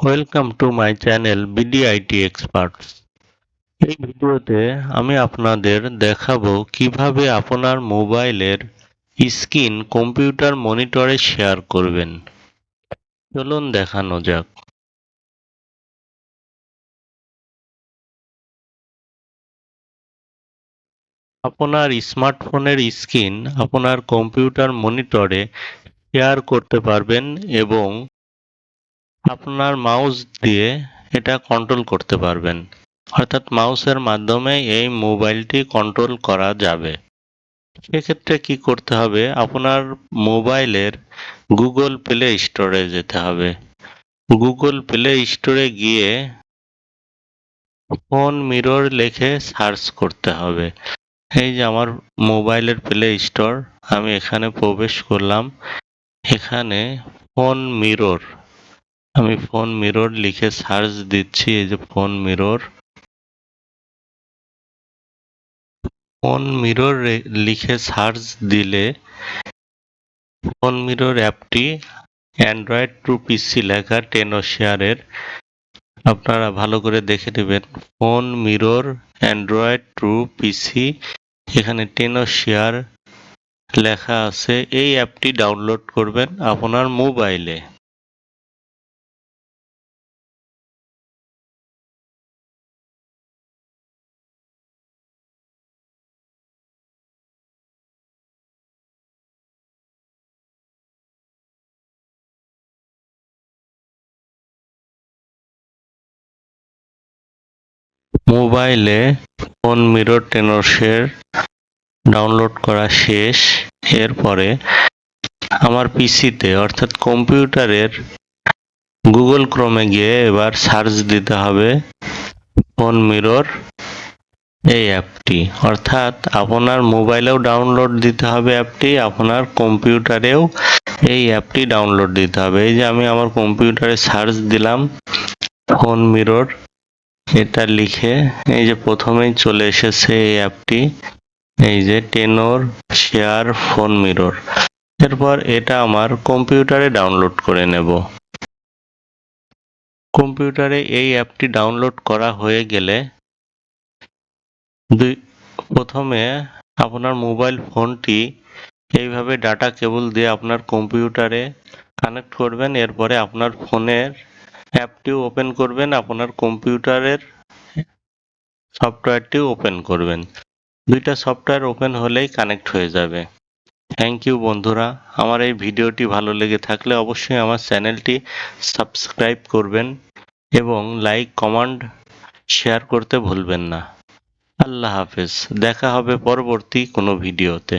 Welcome to my channel BDIT experts. এই ভিডিওতে আমি আপনাদের দেখাবো কিভাবে আপনার মোবাইলের স্ক্রিন কম্পিউটার মনিটরে শেয়ার করবেন। চলুন দেখানো যাক। আপনার স্মার্টফোনের স্ক্রিন আপনার কম্পিউটার মনিটরে শেয়ার করতে পারবেন এবং আপনার মাউস দিয়ে এটা কন্ট্রোল করতে পারবেন, অর্থাৎ মাউসের মাধ্যমে এই মোবাইলটি কন্ট্রোল করা যাবে। সেক্ষেত্রে কি করতে হবে, আপনার মোবাইলের গুগল প্লে স্টোরে যেতে হবে। গুগল প্লে স্টোরে গিয়ে ফোন মিরর লিখে সার্চ করতে হবে। এই যে আমার মোবাইলের প্লে স্টোর, আমি এখানে প্রবেশ করলাম। এখানে ফোন মিরর, আমি ফোন মিরর লিখে সার্চ দিচ্ছি। এই যে ফোন মিরর, ফোন মিরর লিখে সার্চ দিলে ফোন মিরর অ্যাপটি অ্যান্ড্রয়েড টু পিসি লেখা টেনোশেয়ারের, আপনারা ভালো করে দেখে নেবেন। ফোন মিরর অ্যান্ড্রয়েড টু পিসি, এখানে টেনোশেয়ার লেখা আছে। এই অ্যাপটি ডাউনলোড করবেন আপনার মোবাইলে। মোবাইলে ফোন মিরর টেনোশেয়ার ডাউনলোড করা শেষ। এরপরে আমার পিসিতে অর্থাৎ কম্পিউটারের গুগল ক্রোমে গিয়ে এবার সার্চ দিতে হবে ফোন মিরর এই অ্যাপটি, অর্থাৎ আপনার মোবাইলেও ডাউনলোড দিতে হবে অ্যাপটি, আপনার কম্পিউটারেও এই অ্যাপটি ডাউনলোড দিতে হবে। এই যে আমি আমার কম্পিউটারে সার্চ দিলাম ফোন মিরর, এটা লিখে এই যে প্রথমেই চলে এসেছে এই অ্যাপটি, এই যে টেনর শেয়ার ফোন মিরর। এরপর এটা আমার কম্পিউটারে ডাউনলোড করে নেব। কম্পিউটারে এই অ্যাপটি ডাউনলোড করা হয়ে গেলে প্রথমে আপনার মোবাইল ফোনটি এইভাবে ডাটা কেবল দিয়ে আপনার কম্পিউটারে কানেক্ট করবেন। এরপরে আপনার ফোনের অ্যাপটিও ওপেন করবেন, আপনার কম্পিউটারের সফটওয়্যারটিও ওপেন করবেন। দুইটা সফটওয়্যার ওপেন হলেই কানেক্ট হয়ে যাবে। থ্যাংক ইউ বন্ধুরা। আমার এই ভিডিওটি ভালো লেগে থাকলে অবশ্যই আমার চ্যানেলটি সাবস্ক্রাইব করবেন এবং লাইক কমেন্ট শেয়ার করতে ভুলবেন না। আল্লাহ হাফেজ। দেখা হবে পরবর্তী কোনো ভিডিওতে।